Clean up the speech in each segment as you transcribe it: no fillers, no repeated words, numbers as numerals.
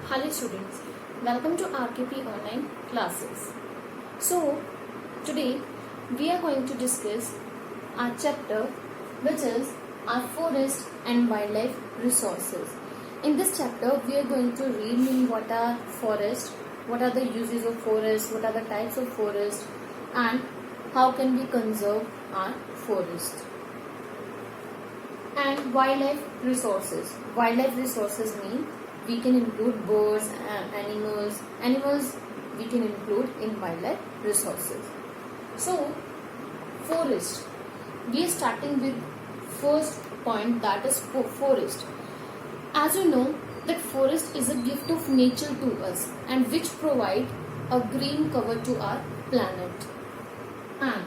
Hello students, welcome to RKP online classes. So today we are going to discuss our chapter which is our forest and wildlife resources. In this chapter we are going to read what are forest, what are the uses of forest, what are the types of forest and how can we conserve our forest. And wildlife resources. Wildlife resources mean we can include birds, animals. Animals we can include in wildlife resources. So, forest. We are starting with first point, that is forest. As you know that forest is a gift of nature to us and which provide a green cover to our planet. And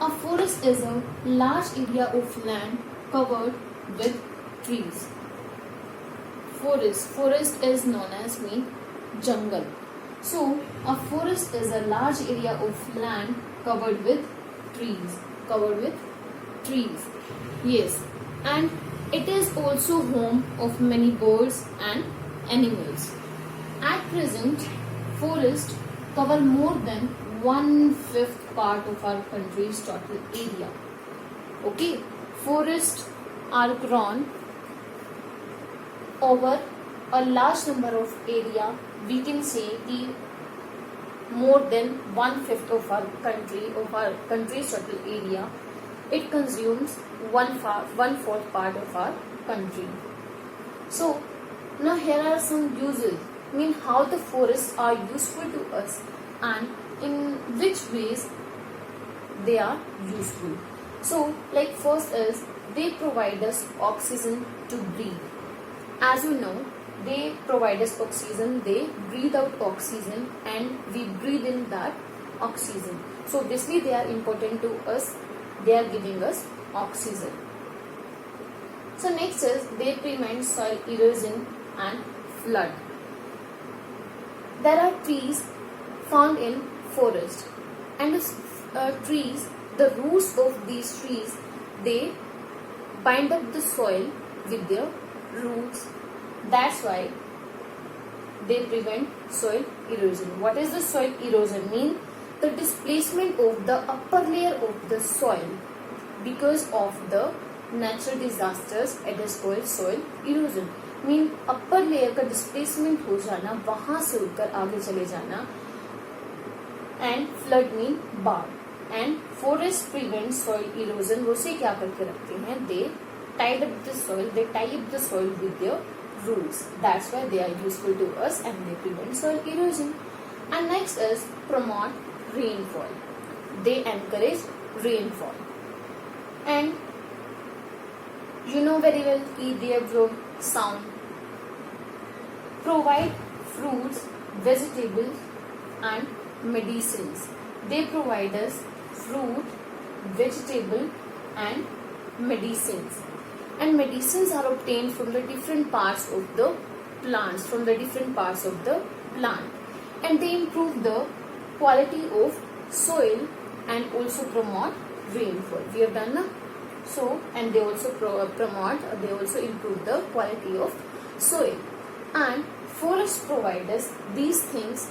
a forest is a large area of land covered with trees. Forest is known as jungle. So a forest is a large area of land covered with trees. Yes, and it is also home of many birds and animals. At present, forests cover more than 1/5 part of our country's total area. Okay, forests are grown over a large number of area. We can say more than 1/5 of our country's total area. It consumes 1/4 part of our country. So now here are some uses. How the forests are useful to us and in which ways they are useful. So like first is they provide us oxygen to breathe. As you know, they provide us oxygen, they breathe out oxygen and we breathe in that oxygen. So obviously they are important to us, they are giving us oxygen. So next is they prevent soil erosion and flood. There are trees found in forest and trees, the roots of these trees, they bind up the soil with their roots. That's why they prevent soil erosion. What is the soil erosion? The displacement of the upper layer of the soil because of the natural disasters. It is called soil erosion. Upper layer का displacement हो जाना, वहां से उठकर आगे चले जाना. And flood बाढ़. And forest prevent soil erosion. वो से क्या करके रखते हैं? They tie up the soil with their roots. That's why they are useful to us and they prevent soil erosion. And next is promote rainfall. They encourage rainfall. And you know very well they absorb sound. Provide fruits, vegetables and medicines. They provide us fruit, vegetable and medicines. And medicines are obtained from the different parts of the plants, and they improve the quality of soil and also promote rainfall. We have done so, and they also they also improve the quality of soil. And forests provide us these things,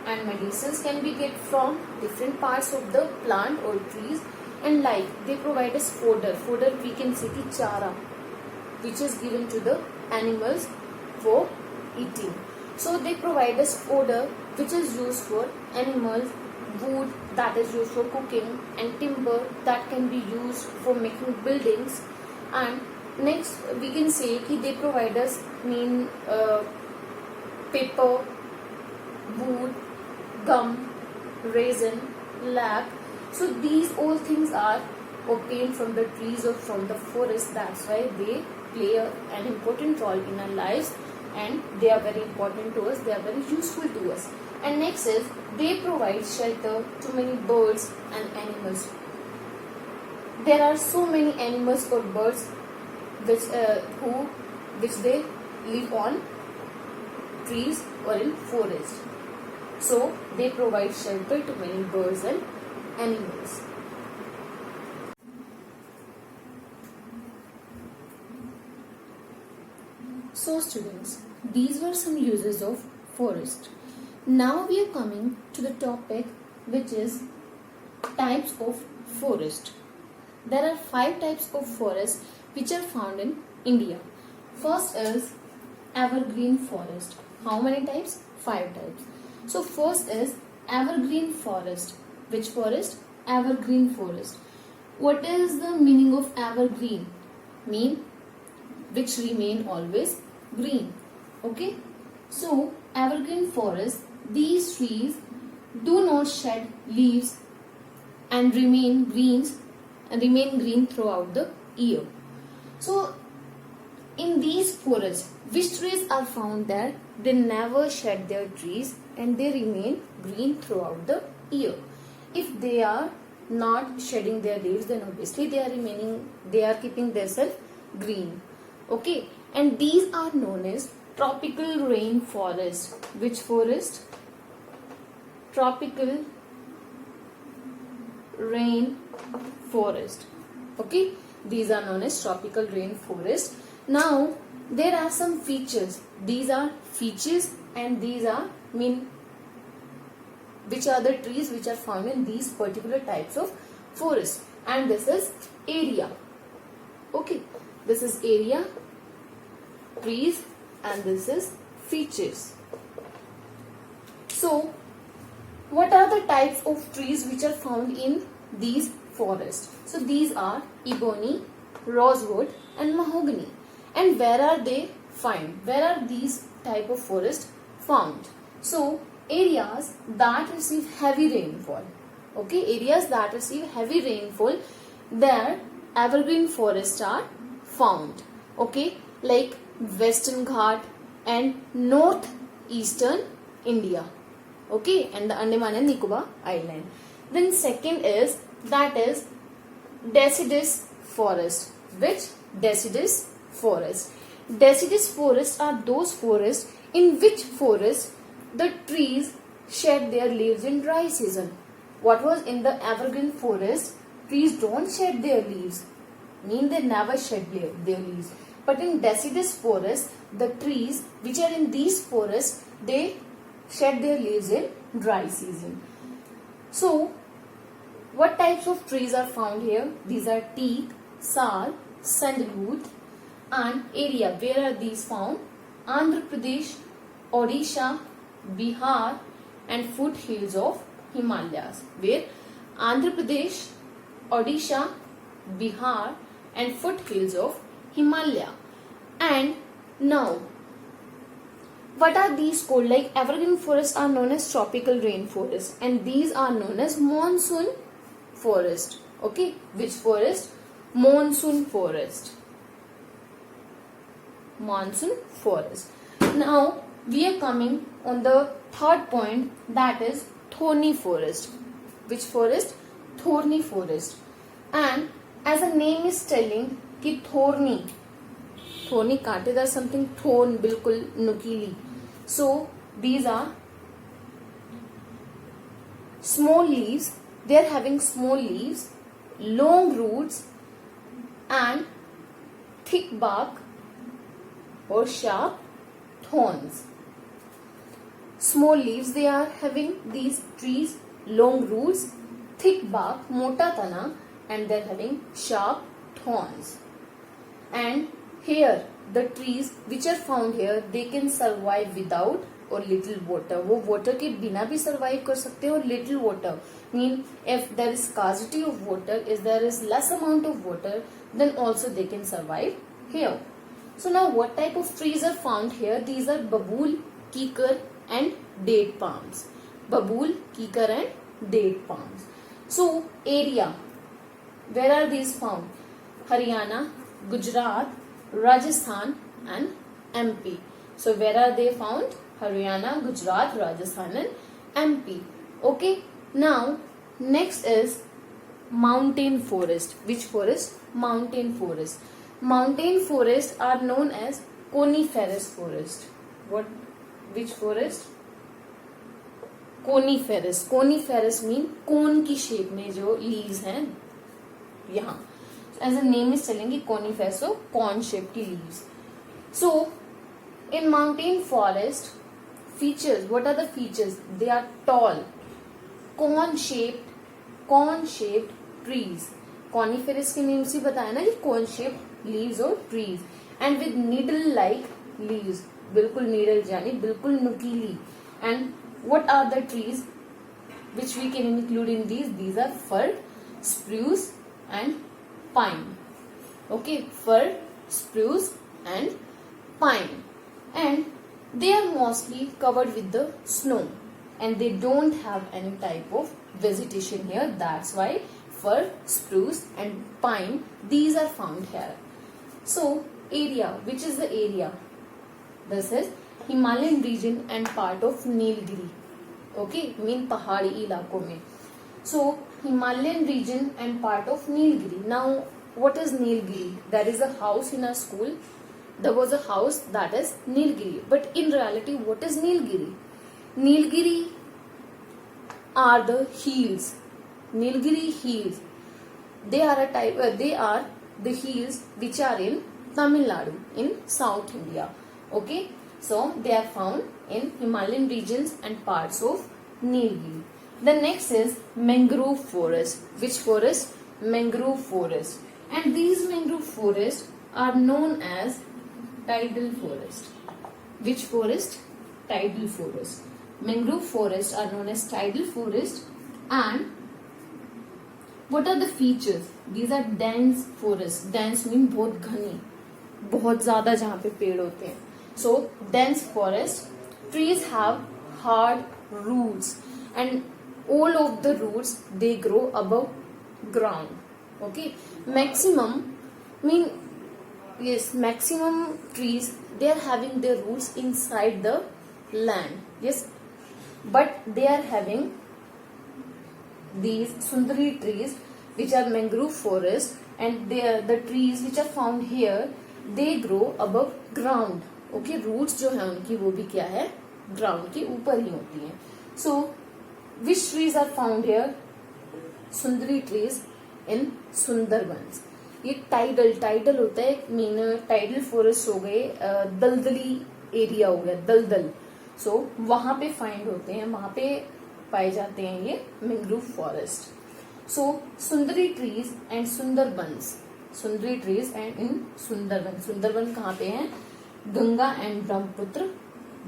and medicines can be get from different parts of the plant or trees. And like they provide us fodder we can say ki chara, which is given to the animals for eating. So they provide us fodder which is used for animals, wood that is used for cooking, and timber that can be used for making buildings. And next we can say ki they provide us paper, wood, gum, resin, lac. So these all things are obtained from the trees or from the forest. That's why they play an important role in our lives and they are very important to us, they are very useful to us. And next is they provide shelter to many birds and animals. There are so many animals or birds which they live on trees or in forest. So they provide shelter to many birds and animals. So students, these were some uses of forest. Now we are coming to the topic which is types of forest. There are 5 types of forest which are found in India. First is evergreen forest. How many types? 5 types. So first is evergreen forest. Which forest? Evergreen forest. What is the meaning of evergreen? Mean which remain always green. Okay. So evergreen forest, these trees do not shed leaves and remain green throughout the year. So in these forests, which trees are found there? They never shed their trees and they remain green throughout the year. If they are not shedding their leaves, then obviously they are keeping themselves green. Okay, and these are known as tropical rain forest. Which forest? Tropical rain forest. Okay, these are known as tropical rain forest. Now there are some features. These are features and these are which are the trees which are found in these particular types of forest. And this is area. Okay, this is area, trees, and this is features. So what are the types of trees which are found in these forests? So these are ebony, rosewood, and mahogany. And where are they found? Where are these type of forests found? So areas that receive heavy rainfall. Okay, areas that receive heavy rainfall, there evergreen forests are found. Okay, like Western Ghat and northeastern India. Okay, and the Andaman and Nicobar Island. Then second is deciduous forest. Which? Deciduous forest. Deciduous forests are those forests in which the trees shed their leaves in dry season. What was in the evergreen forest? Trees don't shed their leaves. They never shed their leaves. But in deciduous forest, the trees which are in these forests, they shed their leaves in dry season. So what types of trees are found here? These are teak, sal, sandalwood, and area. Where are these found? Andhra Pradesh, Odisha, Bihar, and foothills of Himalayas. Where? Andhra Pradesh, Odisha, Bihar, and foothills of Himalaya. And now, what are these called? Like evergreen forests are known as tropical rain forests, and these are known as monsoon forest. Okay, which forest? Monsoon forest. Monsoon forest. Now we are coming on the third point, that is thorny forest. Which forest? Thorny forest. And as the name is telling कि thorny कांटेदार, something thorn, बिल्कुल नुकीली. So these are small leaves. They are having small leaves, long roots, and thick bark or sharp thorns. Small leaves, they are having these trees, long roots, thick bark, mota tana, and they are having sharp thorns. And here the trees which are found here, they can survive without or little water. वो water के बिना भी survive कर सकते हैं और little water mean if there is scarcity of water, if there is less amount of water, then also they can survive here. So now what type of trees are found here? These are babool, kikar, and date palms. Babool, kikar, and date palms. So area, where are these found? Haryana, Gujarat, Rajasthan, and MP. So where are they found? Haryana, Gujarat, Rajasthan, and MP. Okay. Now next is mountain forest. Which forest? Mountain forest. Mountain forests are known as coniferous forest. What? Which forest? Coniferous. Coniferous mean cone की shape में जो leaves हैं यहाँ. As the name is telling, coniferous, so cone shaped leaves. So In mountain forest, features, what are the features? They are tall, cone-shaped trees. Coniferous के name से बताया ना कि cone shaped leaves और trees, and with needle like leaves, बिल्कुल needle यानी बिल्कुल नुकीली. And what are the trees which we can include in these? These are fir, spruce and pine. Okay, fir, spruce and pine, and they are mostly covered with the snow, and they don't have any type of vegetation here. That's why fir, spruce and pine, these are found here. So area, which is the area? This is Himalayan region and part of Nilgiri. Okay, mean पहाड़ी इलाकों में. So Himalayan region and part of Nilgiri. Now what is Nilgiri? There is a house in our school. There was a house that is Nilgiri. But in reality, what is Nilgiri? Nilgiri are the hills. Nilgiri hills. They are a type. They are the hills which are in Tamil Nadu in South India. Okay, so they are found in Himalayan regions and parts of Nilgiri. The next is mangrove forest. Which forest? Mangrove forest. And these mangrove forests are known as tidal forest. Which forest? Tidal forest. Mangrove forests are known as tidal forest. And what are the features? These are dense forests. Dense mean बहुत घनी, बहुत ज़्यादा जहाँ पे पेड़ होते हैं. So dense forest. Trees have hard roots, and all of the roots they grow above ground. Okay, maximum trees they are having their roots inside the land. Yes, but they are having these Sundari trees which are mangrove forest, and the trees which are found here they grow above ground. Okay, roots जो है उनकी वो भी क्या है, ground के ऊपर ही होती हैं. So which trees are found here? Sundari trees in Sundarbans. ये टाइडल होता है, मीन टाइडल फॉरेस्ट हो गए, दलदली एरिया हो गया, दलदल. सो वहां पे फाइंड होते हैं, वहां पे पाए जाते हैं ये mangrove forest. So Sundari trees and Sundarbans. Sundari trees and in Sundarban. Sundarban कहाँ पे है? Ganga and Brahmaputra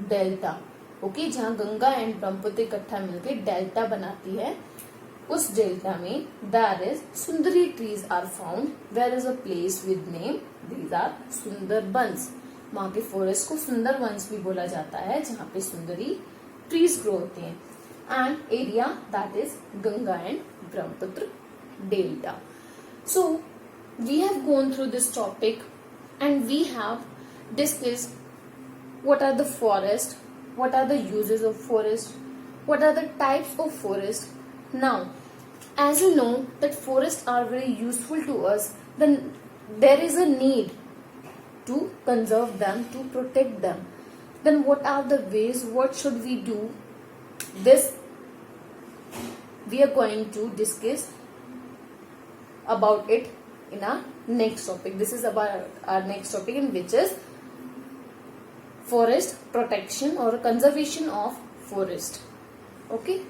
delta. Okay, जहाँ गंगा एंड ब्रह्मपुत्र इकट्ठा मिलकर डेल्टा बनाती है, उस डेल्टा में there is sundari trees are found. There is a place with name, these are Sundarbans. वहां के फॉरेस्ट को सुंदरबंस भी बोला जाता है, जहाँ पे सुंदरी ट्रीज ग्रो होते हैं. And area that is Ganga and Brahmaputra delta. So we have gone through this topic and we have discussed what are the forest, what are the uses of forest, what are the types of forest. Now, as you know that forests are very useful to us, then there is a need to conserve them, to protect them. Then what are the ways, what should we do? This we are going to discuss about it in our next topic. This is about our next topic, in which is forest protection or conservation of forest. Okay.